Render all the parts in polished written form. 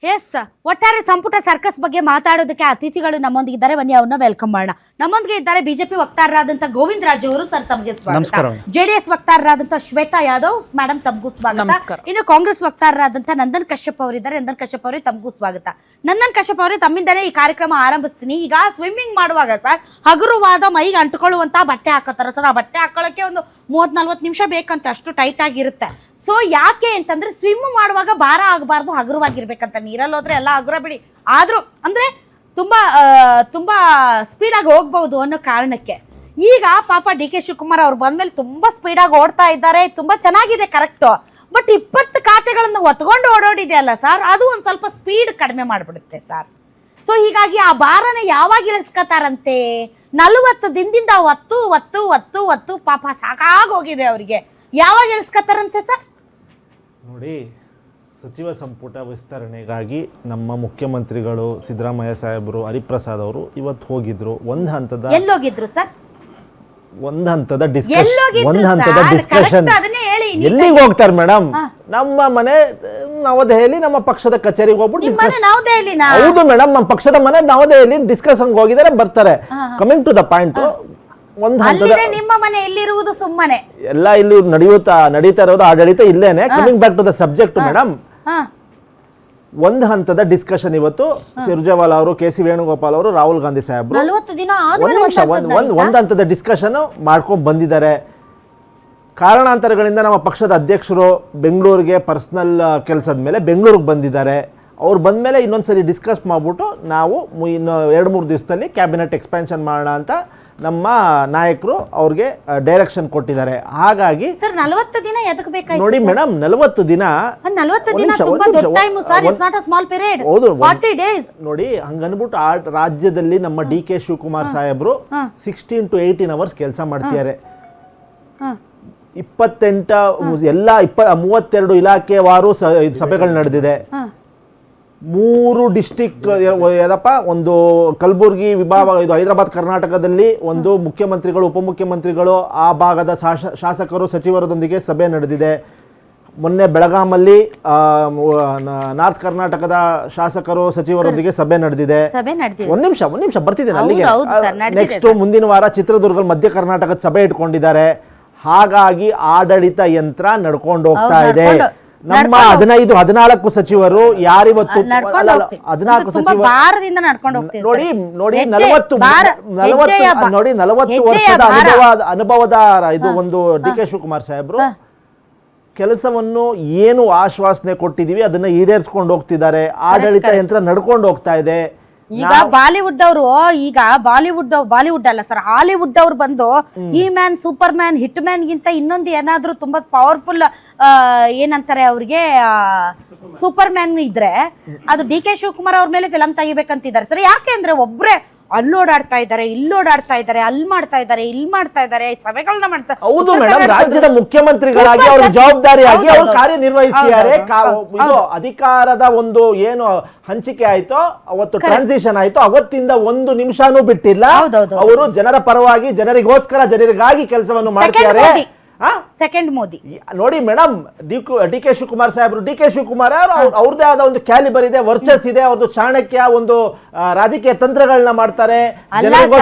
S, ಒಟ್ಟಾರೆ ಸಂಪುಟ circus ಬಗ್ಗೆ ಮಾತಾಡೋದಕ್ಕೆ ಅತಿಥಿಗಳು ನಮ್ಮೊಂದಿಗಿದ್ದಾರೆ. ಬನ್ನಿ ಅವ್ರನ್ನ ವೆಲ್ಕಮ್ ಮಾಡೋಣ. ನಮ್ಮೊಂದಿಗೆ ಇದ್ದಾರೆ ಬಿಜೆಪಿ ವಕ್ತಾರರಾದಂತಹ ಗೋವಿಂದ ರಾಜು ಅವರು. ಸರ್, ತಮಗೆ ಸ್ವಾಗತ. ಜೆಡಿಎಸ್ ವಕ್ತಾರರಾದಂತಹ ಶ್ವೇತಾ ಯಾದವ್ ಮೇಡಮ್, ತಮಗೂ ಸ್ವಾಗತ. ಇನ್ನು ಕಾಂಗ್ರೆಸ್ ವಕ್ತಾರರಾದಂತಹ ನಂದನ್ ಕಶ್ಯಪ್ ಅವರಿದ್ದಾರೆ. ನಂದನ್ ಕಶ್ಯಪ್ ಅವರೇ, ತಮಗೂ ಸ್ವಾಗತ. ನಂದನ್ ಕಶ್ಯಪ್ ಅವರೇ, ತಮ್ಮಿಂದಲೇ ಈ ಕಾರ್ಯಕ್ರಮ ಆರಂಭಿಸ್ತೀನಿ. ಈಗ ಸ್ವಿಮ್ಮಿಂಗ್ ಮಾಡುವಾಗ ಸರ್, ಹಗುರವಾದ ಮೈಗೆ ಅಂಟ್ಕೊಳ್ಳುವಂತ ಬಟ್ಟೆ ಹಾಕೋತಾರ ಸರ್. ಆ ಬಟ್ಟೆ ಹಾಕೊಳ್ಳೋಕೆ ಒಂದು 30-40 ನಿಮಿಷ ಬೇಕಂತ, ಅಷ್ಟು ಟೈಟ್ ಆಗಿರುತ್ತೆ. ಸೊ ಯಾಕೆ ಅಂತಂದ್ರೆ ಸ್ವಿಮ್ ಮಾಡುವಾಗ ಭಾರ ಆಗಬಾರ್ದು, ಹಗುರವಾಗಿರ್ಬೇಕಂತ. ನೀರಲ್ಲಿ ಹೋದ್ರೆ ಎಲ್ಲ ಹಗುರ ಬಿಡಿ, ಆದ್ರೂ ಅಂದ್ರೆ ತುಂಬಾ ಸ್ಪೀಡಾಗಿ ಹೋಗ್ಬಹುದು ಅನ್ನೋ ಕಾರಣಕ್ಕೆ. ಈಗ ಪಾಪ ಡಿ.ಕೆ. ಶಿವಕುಮಾರ್ ಅವ್ರು ಬಂದ್ಮೇಲೆ ತುಂಬಾ ಸ್ಪೀಡಾಗಿ ಓಡ್ತಾ ಇದ್ದಾರೆ. ತುಂಬಾ ಚೆನ್ನಾಗಿದೆ, ಕರೆಕ್ಟು. ಬಟ್ 20 ಖಾತೆಗಳನ್ನು ಹೊತ್ಕೊಂಡು ಓಡೋಡಿದೆ ಅಲ್ಲ ಸರ್, ಅದು ಒಂದ್ ಸ್ವಲ್ಪ ಸ್ಪೀಡ್ ಕಡಿಮೆ ಮಾಡ್ಬಿಡುತ್ತೆ ಸರ್. ಸೊ ಹೀಗಾಗಿ ಆ ಭಾರನ ಯಾವಾಗ ಇಳಿಸ್ಕೊತಾರಂತೆ? 40 ದಿನದಿಂದ ಒತ್ತು ಪಾಪ ಸಾಕಾಗೋಗಿದೆ ಅವರಿಗೆ. ಯಾವಾಗ ಇಳಿಸ್ಕೊತಾರಂತೆ ಸರ್? ನೋಡಿ, ಸಚಿವ ಸಂಪುಟ ವಿಸ್ತರಣೆಗಾಗಿ ನಮ್ಮ ಮುಖ್ಯಮಂತ್ರಿಗಳು ಸಿದ್ದರಾಮಯ್ಯ ಸಾಹೇಬರು, ಹರಿಪ್ರಸಾದ್ ಅವರು ಇವತ್ತು ಹೋಗಿದ್ರು. ಎಲ್ಲೋಗಿದ್ರು ಸರ್? ಒಂದ್ ಹಂತದ ಡಿಸ್ಕಷನ್. ಎಲ್ಲಿಗೆ ಹೋಗ್ತಾರೆ ಮೇಡಮ್? ನಮ್ಮ ಮನೆ ನವದೆಹಲಿ, ನಮ್ಮ ಪಕ್ಷದ ಕಚೇರಿಗೆ ಹೋಗ್ಬಿಟ್ಟು. ಹೌದು ಮೇಡಮ್, ನಮ್ಮ ಪಕ್ಷದ ಮನೆ ನವದೆಹಲಿ, ಡಿಸ್ಕಷನ್ ಹೋಗಿದ್ದಾರೆ, ಬರ್ತಾರೆ. ಕಮಿಂಗ್ ಟು ದ ಪಾಯಿಂಟ್, ಒಂದ್ ಹಂತದ ನಿಮ್ಮ ಮನೆ ಎಲ್ಲಿರುವುದು ಸುಮ್ಮನೆ ಎಲ್ಲ ಇಲ್ಲಿ ನಡೀತಾ ಇರೋದು ಆಡಳಿತ ಇಲ್ಲೇನೆ. Coming back to the subject madam, ಒಂದ್ ಹಂತದ ಡಿಸ್ಕಷನ್ ಇವತ್ತು ಸುರ್ಜೇವಾಲಾ ಅವರು, ಕೆ.ಸಿ. ವೇಣುಗೋಪಾಲ್ ಅವರು, ರಾಹುಲ್ ಗಾಂಧಿ ಸಾಹೇಬ್ರು ಒಂದ್ ಹಂತದ ಡಿಸ್ಕಷನ್ ಮಾಡ್ಕೊಂಡ್ ಬಂದಿದ್ದಾರೆ. ಕಾರಣಾಂತರಗಳಿಂದ ನಮ್ಮ ಪಕ್ಷದ ಅಧ್ಯಕ್ಷರು ಬೆಂಗಳೂರಿಗೆ ಪರ್ಸನಲ್ ಕೆಲಸದ ಮೇಲೆ ಬೆಂಗಳೂರಿಗೆ ಬಂದಿದ್ದಾರೆ. ಅವ್ರು ಬಂದ್ಮೇಲೆ ಇನ್ನೊಂದ್ಸರಿ ಡಿಸ್ಕಸ್ ಮಾಡ್ಬಿಟ್ಟು ನಾವು ಇನ್ನು 2-3 ದಿವಸದಲ್ಲಿ ಕ್ಯಾಬಿನೆಟ್ ಎಕ್ಸ್ಪ್ಯಾನ್ಷನ್ ಮಾಡೋಣ ಅಂತ ನಮ್ಮ ನಾಯಕರು ಅವ್ರಿಗೆ ಡೈರೆಕ್ಷನ್ ಕೊಟ್ಟಿದ್ದಾರೆ. ಹಾಗಾಗಿ ಸರ್ 40 ದಿನ ಎದಕ್ಕೆ ಬೇಕಾಯ್ತು ನೋಡಿ ಮೇಡಮ್? 40 ದಿನ ತುಂಬಾ ದೊಡ್ಡ time sir. It's not a small period. 40 days ನೋಡಿ. ಹಂಗನ್ಬಿಟ್ಟು ಆ ರಾಜ್ಯದಲ್ಲಿ ನಮ್ಮ ಡಿ.ಕೆ. ಶಿವಕುಮಾರ್ ಸಾಹೇಬ್ರು 16 to 18 ಅವರ್ಸ್ ಕೆಲಸ ಮಾಡ್ತಿದ್ದಾರೆ. 28 ಎಲ್ಲ 32 ಇಲಾಖೆವಾರು ಸಭೆಗಳು ನಡೆದಿದೆ. 3 ಡಿಸ್ಟಿಕ್ ಏನಪ್ಪ, ಒಂದು ಕಲಬುರ್ಗಿ ವಿಭಾಗ, ಇದು ಹೈದರಾಬಾದ್ ಕರ್ನಾಟಕದಲ್ಲಿ ಒಂದು ಮುಖ್ಯಮಂತ್ರಿಗಳು, ಉಪಮುಖ್ಯಮಂತ್ರಿಗಳು, ಆ ಭಾಗದ ಶಾಸಕರು, ಸಚಿವರದೊಂದಿಗೆ ಸಭೆ ನಡೆದಿದೆ. ಮೊನ್ನೆ ಬೆಳಗಾಮಲ್ಲಿ ನಾರ್ತ್ ಕರ್ನಾಟಕದ ಶಾಸಕರು, ಸಚಿವರೊಂದಿಗೆ ಸಭೆ ನಡೆದಿದೆ. ಒಂದ್ ನಿಮಿಷ ಬರ್ತಿದ್ದೇನೆ ಅಲ್ಲಿಗೆ. ನೆಕ್ಸ್ಟ್ ಮುಂದಿನ ವಾರ ಚಿತ್ರದುರ್ಗ, ಮಧ್ಯ ಕರ್ನಾಟಕದ ಸಭೆ ಇಟ್ಕೊಂಡಿದ್ದಾರೆ. ಹಾಗಾಗಿ ಆಡಳಿತ ಯಂತ್ರ ನಡ್ಕೊಂಡು ಹೋಗ್ತಾ ಇದೆ. ನಮ್ಮ 15-14 ಸಚಿವರು ಯಾರಿವತ್ತು 14 ಸಚಿವರು ನೋಡಿ 40 ವರ್ಷದ ಅನುಭವದ ಇದು ಒಂದು ಡಿ.ಕೆ. ಶಿವಕುಮಾರ್ ಸಾಹೇಬ್ರು ಕೆಲಸವನ್ನು ಏನು ಆಶ್ವಾಸನೆ ಕೊಟ್ಟಿದೀವಿ ಅದನ್ನ ಈಡೇರಿಸ್ಕೊಂಡು ಹೋಗ್ತಿದ್ದಾರೆ. ಆಡಳಿತ ಯಂತ್ರ ನಡ್ಕೊಂಡು ಹೋಗ್ತಾ ಇದೆ. ಈಗ ಬಾಲಿವುಡ್ ಅವರು, ಬಾಲಿವುಡ್ ಅಲ್ಲ ಸರ್, ಹಾಲಿವುಡ್ ಅವ್ರು ಬಂದು ಈ man, super man, hit man ಗಿಂತ ಇನ್ನೊಂದು ಏನಾದ್ರೂ ತುಂಬಾ ಪವರ್ಫುಲ್ ಏನಂತಾರೆ ಅವ್ರಿಗೆ, ಸೂಪರ್ ಮ್ಯಾನ್ ಇದ್ರೆ ಅದು ಡಿ.ಕೆ. ಶಿವಕುಮಾರ್ ಅವ್ರ ಮೇಲೆ ಫಿಲಂ ತೆಗಿಬೇಕಂತಿದ್ದಾರೆ ಸರ್. ಯಾಕೆ ಅಂದ್ರೆ ಒಬ್ರೆ ಅಲ್ಲೋಡಾಡ್ತಾ ಇದ್ದಾರೆ, ಇಲ್ಲೋಡಾಡ್ತಾ ಇದ್ದಾರೆ, ಅಲ್ಲಿ ಮಾಡ್ತಾ ಇದ್ದಾರೆ, ಇಲ್ಲಿ ಮಾಡ್ತಾ ಇದ್ದಾರೆ, ಸಭೆಗಳನ್ನ ಮಾಡ್ತಾರೆ. ಹೌದು ಮೇಡಮ್, ರಾಜ್ಯದ ಮುಖ್ಯಮಂತ್ರಿಗಳಾಗಿ ಅವ್ರ ಜವಾಬ್ದಾರಿಯಾಗಿ ಅವರು ಕಾರ್ಯನಿರ್ವಹಿಸಿದ್ದಾರೆ. ಇದು ಅಧಿಕಾರದ ಒಂದು ಏನು ಹಂಚಿಕೆ ಆಯ್ತೋ, ಅವತ್ತು ಟ್ರಾನ್ಸಿಷನ್ ಆಯ್ತು, ಅವತ್ತಿಂದ 1 ನಿಮಿಷನೂ ಬಿಟ್ಟಿಲ್ಲ. ಅವರು ಜನರ ಪರವಾಗಿ, ಜನರಿಗೋಸ್ಕರ, ಜನರಿಗಾಗಿ ಕೆಲಸವನ್ನು ಮಾಡ್ತಿದ್ದಾರೆ. ಸೆಕೆಂಡ್ ಮೋದಿ ನೋಡಿ ಮೇಡಮ್, ಡಿ.ಕೆ. ಶಿವಕುಮಾರ್ ಸಾಹೇಬ್ರು, ಡಿ.ಕೆ. ಶಿವಕುಮಾರ್ ಅವ್ರದೇ ಆದ ಒಂದು ಕ್ಯಾಲಿಬರ್ ಇದೆ, ವರ್ಚಸ್ ಇದೆ, ಅವ್ರದ್ದು ಚಾಣಕ್ಯ ಒಂದು ರಾಜಕೀಯ ತಂತ್ರಗಳನ್ನ ಮಾಡ್ತಾರೆ.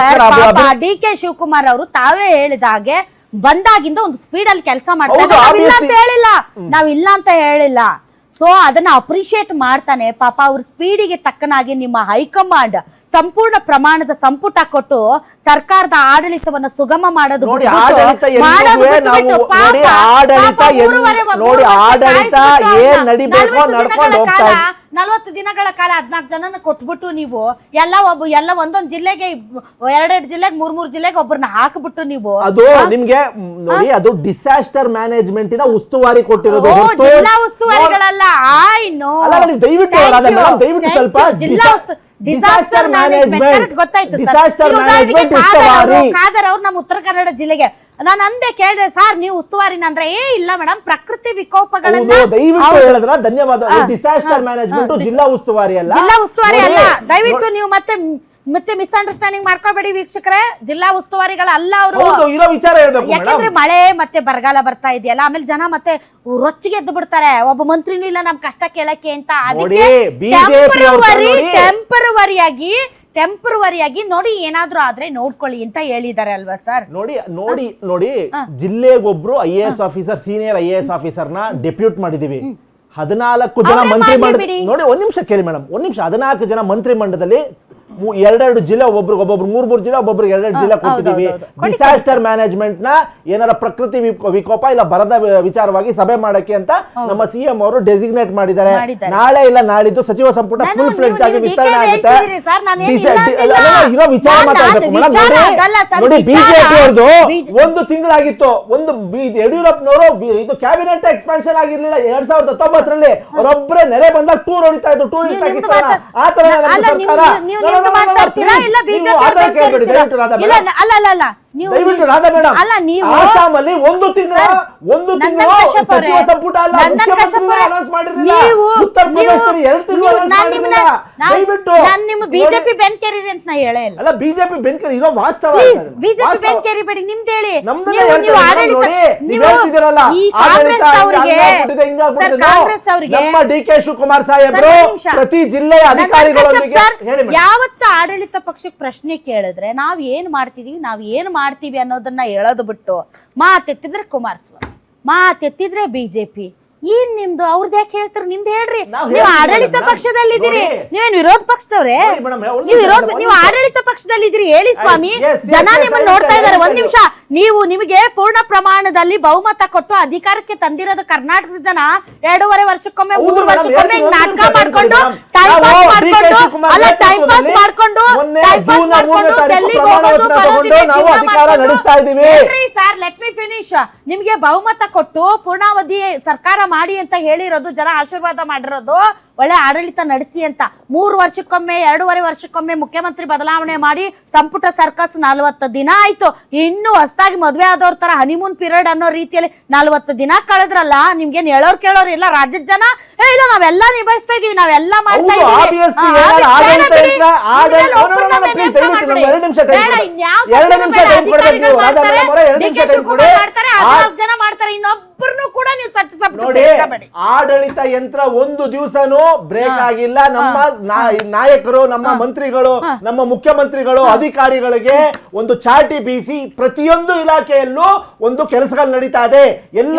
ಡಿ.ಕೆ. ಶಿವಕುಮಾರ್ ಅವರು ತಾವೇ ಹೇಳಿದ ಹಾಗೆ ಬಂದಾಗಿಂದ ಒಂದು ಸ್ಪೀಡ್ ಅಲ್ಲಿ ಕೆಲಸ ಮಾಡ್ತಾರೆ. ನಾವಿಲ್ಲ ಅಂತ ಹೇಳಿಲ್ಲ. ಸೊ ಅದನ್ನ ಅಪ್ರಿಶಿಯೇಟ್ ಮಾಡ್ತಾನೆ. ಪಾಪ ಅವ್ರ ಸ್ಪೀಡಿಗೆ ತಕ್ಕನಾಗಿ ನಿಮ್ಮ ಹೈಕಮಾಂಡ್ ಸಂಪೂರ್ಣ ಪ್ರಮಾಣದ ಸಂಪುಟ ಕೊಟ್ಟು ಸರ್ಕಾರದ ಆಡಳಿತವನ್ನ ಸುಗಮ ಮಾಡೋದು. 40 ದಿನಗಳ ಕಾಲ 14 ಜನನ ಕೊಟ್ಬಿಟ್ಟು ನೀವು ಎಲ್ಲ ಒಂದೊಂದು ಜಿಲ್ಲೆಗೆ 2 ಜಿಲ್ಲೆಗೆ 3 ಜಿಲ್ಲೆಗೆ ಒಬ್ಬರನ್ನ ಹಾಕ್ಬಿಟ್ಟು ನೀವು ಅದು ನಿಮ್ಗೆ ನೋಡಿ, ಅದು ಡಿಸಾಸ್ಟರ್ ಮ್ಯಾನೇಜ್ಮೆಂಟ್ ನ ಉಸ್ತುವಾರಿ ಕೊಟ್ಟಿರೋದು. ಜಿಲ್ಲಾ ಉಸ್ತುವಾರಿಗಳಲ್ಲ. ದಯವಿಟ್ಟು ಸ್ವಲ್ಪ ಡಿಸಾಸ್ಟರ್ ಮ್ಯಾನೇಜ್ಮೆಂಟ್ ಗೊತ್ತಾಯ್ತು ಸರ್. ಖಾದರ್ ಅವ್ರು ನಮ್ಮ ಉತ್ತರ ಕನ್ನಡ ಜಿಲ್ಲೆಗೆ ನಾನು ಅಂದೆ ಕೇಳಿದೆ, ಸರ್ ನೀವು ಉಸ್ತುವಾರಿನ ಅಂದ್ರೆ ಇಲ್ಲ ಮೇಡಮ್, ಪ್ರಕೃತಿ ವಿಕೋಪಗಳನ್ನ ಹೇಳಿದ್ರ ಧನ್ಯವಾದ. ಡಿಸಾಸ್ಟರ್ ಮ್ಯಾನೇಜ್ಮೆಂಟ್ ಜಿಲ್ಲಾ ಉಸ್ತುವಾರಿ ಅಲ್ಲ, ಜಿಲ್ಲಾ ಉಸ್ತುವಾರಿ ಅಲ್ಲ. ದಯವಿಟ್ಟು ನೀವು ಮತ್ತೆ ಮತ್ತೆ ಮಿಸ್ಅಂಡರ್ಸ್ಟ್ಯಾಂಡಿಂಗ್ ಮಾಡ್ಕೋಬೇಡಿ ವೀಕ್ಷಕರೇ, ಜಿಲ್ಲಾ ಉಸ್ತುವಾರಿಗಳ ಅಲ್ಲ ಅವರು. ಹೌದು, ಇರೋ ವಿಚಾರ ಹೇಳ್ಬೇಕು ಯಾಕಂದ್ರೆ ಮಳೆ ಮತ್ತೆ ಬರಗಾಲ ಬರ್ತಾ ಇದೆಯಲ್ಲ, ಆಮೇಲೆ ಜನ ಮತ್ತೆ ರೊಚ್ಚಿಗೆ ಎದ್ದು ಬಿಡ್ತಾರೆ, ಒಬ್ಬ ಮಂತ್ರಿನೂ ಇಲ್ಲ ನಮ್ ಕಷ್ಟ ಕೇಳಕ್ಕೆ ಅಂತ. ಅದಕ್ಕೆ ಟೆಂಪರವರಿಯಾಗಿ ನೋಡಿ ಏನಾದ್ರೂ ಆದ್ರೆ ನೋಡ್ಕೊಳ್ಳಿ ಅಂತ ಹೇಳಿದ್ದಾರೆ ಅಲ್ವಾ ಸರ್? ನೋಡಿ ಜಿಲ್ಲೆಗೊಬ್ರು IAS officer, senior IAS officer ನ ಡೆಪ್ಯೂಟ್ ಮಾಡಿದೀವಿ. 14 ಜನ ಮಂತ್ರಿ ಮಂಡಲ, ನೋಡಿ ಒಂದ್ ನಿಮಿಷ ಕೇಳಿ ಮೇಡಮ್, ಒಂದ್ ನಿಮಿಷ. 14 ಜನ ಮಂತ್ರಿ ಮಂಡಲದಲ್ಲಿ 2 ಜಿಲ್ಲೆ, ಒಬ್ಬೊಬ್ರು 3 ಜಿಲ್ಲೆ, ಒಬ್ಬೊಬ್ರಿಗೆ 2 ಜಿಲ್ಲೆ ಕೊಟ್ಟಿದ್ದೀವಿ. ಡಿಸಾಸ್ಟರ್ ಮ್ಯಾನೇಜ್ಮೆಂಟ್ ನ ಏನಾರ ಪ್ರಕೃತಿ ವಿಕೋಪ ಇಲ್ಲ ಬರದ ವಿಚಾರವಾಗಿ ಸಭೆ ಮಾಡಕ್ಕೆ ಅಂತ ನಮ್ಮ CM ಅವರು ಡೆಸಿಗ್ನೇಟ್ ಮಾಡಿದ್ದಾರೆ. ನಾಳೆ ಇಲ್ಲ ನಾಳಿದ್ದು ಸಚಿವ ಸಂಪುಟ ಫುಲ್ ಫ್ಲೆಡ್ಜ್ ಆಗಿ ವಿಸ್ತರಣೆ ಆಗುತ್ತೆ. ಇರೋ ವಿಚಾರ ಮಾತಾಡ್ಬೇಕು ಮೇಡಮ್. ನೋಡಿ ಬಿಜೆಪಿ ಅವ್ರದ್ದು 1 ತಿಂಗಳಾಗಿತ್ತು, ಯಡಿಯೂರಪ್ಪನವರು ಇದು ಕ್ಯಾಬಿನೆಟ್ ಎಕ್ಸ್ಪಾನ್ಷನ್ ಆಗಿರ್ಲಿಲ್ಲ 2019ರಲ್ಲಿ. ಅವರೊಬ್ಬರೇ ನೆರೆ ಬಂದಾಗ ಟೂರ್ ಹೊಡಿತಾ ಇದ್ರು, ಟೂರಿಸ್ಟ್ ಪಾಕಿಸ್ತಾನ ಆ ತರ ಮಾತಾಡ್ತೀರಾ ಇಲ್ಲ ಬಿಜೆಪಿ ದಯವಿಟ್ಟು ರಾಧಾ ಮೇಡಮ್, ಆಸಾಮಲ್ಲಿ 1 ತಿಂಗಳು ಸಚಿವ ಸಂಪುಟ ಅಲ್ಲ, ಮುಖ್ಯಮಂತ್ರಿ ಅನೌನ್ಸ್ ಮಾಡಿರಲಿಲ್ಲ. ಉತ್ತರ ಪ್ರದೇಶದಲ್ಲಿ 2 ತಿಂಗಳು ಅನೌನ್ಸ್ ಮಾಡಿರಲಿಲ್ಲ. ದಯವಿಟ್ಟು ನಾನು ನಿಮ್ಮ ಬಿಜೆಪಿ ಬೆನ್ಕೇರಿ ಅಂತ ನಾ ಹೇಳೇ ಇಲ್ಲ. ಅಲ್ಲ, ಬಿಜೆಪಿ ಬೆನ್ಕೇರಿ ಇರೋ ವಾಸ್ತವ. ಬಿಜೆಪಿ ಬೆನ್ಕೇರಿ ಬೇಡಿ, ನಿಮ್ದು ಹೇಳಿ. ನೀವು ಆಡಳಿತ ಹೇಳ್ತಿದ್ದೀರಲ್ಲ, ಕಾಂಗ್ರೆಸ್ ಅವರಿಗೆ ನಮ್ಮ DK ಶಿವಕುಮಾರ್ ಸಾಹೇಬ್ರು ಪ್ರತಿ ಜಿಲ್ಲೆಯ ಅಧಿಕಾರಿಗಳೊಂದಿಗೆ ಯಾವತ್ತ ಆಡಳಿತ ಪಕ್ಷಕ್ಕೆ ಪ್ರಶ್ನೆ ಕೇಳಿದ್ರೆ ನಾವ್ ಏನ್ ಮಾಡ್ತೀವಿ ಅನ್ನೋದನ್ನ ಹೇಳೋದು ಬಿಟ್ಟು ಮಾತೆತ್ತಿದ್ರೆ ಕುಮಾರಸ್ವಾಮಿ, ಮಾತೆತ್ತಿದ್ರೆ ಬಿಜೆಪಿ, ಏನ್ ನಿಮ್ದು ಅವ್ರದ್ದು ಯಾಕೆ ಹೇಳ್ತಾರೆ? ನಿಮ್ದು ಹೇಳ್ರಿ. ನೀವು ಆಡಳಿತ ಪಕ್ಷದಲ್ಲಿದ್ದೀರಿ, ನೀವೇನು ವಿರೋಧ ಪಕ್ಷದವ್ರೆ? ನೀವು ಆಡಳಿತ ಪಕ್ಷದಲ್ಲಿದ್ದೀರಿ, ಹೇಳಿ ಸ್ವಾಮಿ. ಜನ ನಿಮ್ಮನ್ನ ನೋಡ್ತಾ ಇದಾರೆ. ಒಂದ್ ನಿಮಿಷ, ನಿಮಗೆ ಪೂರ್ಣ ಪ್ರಮಾಣದಲ್ಲಿ ಬಹುಮತ ಕೊಟ್ಟು ಅಧಿಕಾರಕ್ಕೆ ತಂದಿರೋದು ಕರ್ನಾಟಕದ ಜನ. 2.5 ವರ್ಷಕ್ಕೊಮ್ಮೆ 3 ವರ್ಷಕ್ಕೊಮ್ಮೆ ನಾಟಕ ಮಾಡ್ಕೊಂಡು ಟೈಮ್ ಪಾಸ್ ಮಾಡ್ಕೊಂಡು ಡೆಲ್ಲಿಗೆ ಹೋಗೋದು ಸರ್. Let me finish. ನಿಮ್ಗೆ ಬಹುಮತ ಕೊಟ್ಟು ಪೂರ್ಣಾವಧಿ ಸರ್ಕಾರ ಮಾಡಿ ಅಂತ ಹೇಳಿರೋದು, ಜನ ಆಶೀರ್ವಾದ ಮಾಡಿರೋದು ಒಳ್ಳೆ ಆಡಳಿತ ನಡೆಸಿ ಅಂತ. 3 ವರ್ಷಕ್ಕೊಮ್ಮೆ 2.5 ವರ್ಷಕ್ಕೊಮ್ಮೆ ಮುಖ್ಯಮಂತ್ರಿ ಬದಲಾವಣೆ ಮಾಡಿ ಸಂಪುಟ ಸರ್ಕಸ್ 40 ದಿನ ಆಯ್ತು. ಇನ್ನು ಹೊಸದಾಗಿ ಮದ್ವೆ ಆದವ್ರ ತರ ಹನಿಮೂನ್ ಪೀರಿಯಡ್ ಅನ್ನೋ ರೀತಿಯಲ್ಲಿ 40 ದಿನ ಕಳೆದ್ರಲ್ಲ. ನಿಮ್ಗೆ ಹೇಳೋರ್ ಕೇಳೋರ್ ಇಲ್ಲ. ರಾಜ್ಯದ ಜನ ಇಲ್ಲ ನಾವೆಲ್ಲ ನಿಭಾಯಿಸ್ತಾ ಇದೀವಿ, ನಾವೆಲ್ಲ ಮಾಡ್ತಾ ಇದೀವಿ. ಜನ ಮಾಡ್ತಾರೆ, ಇನ್ನೊಬ್ಬರನ್ನು ಕೂಡ ನೀವು ಆಡಳಿತ ಯಂತ್ರ 1 ದಿವಸನೂ ಬ್ರೇಕ್ ಆಗಿಲ್ಲ. ನಮ್ಮ ನಾಯಕರು, ನಮ್ಮ ಮಂತ್ರಿಗಳು, ನಮ್ಮ ಮುಖ್ಯಮಂತ್ರಿಗಳು, ಅಧಿಕಾರಿಗಳಿಗೆ ಒಂದು ಚಾಟಿ ಬೀಸಿ ಪ್ರತಿಯೊಂದು ಇಲಾಖೆಯಲ್ಲೂ ಒಂದು ಕೆಲಸಗಳು ನಡೀತಾ ಇದೆ. ಎಲ್ಲ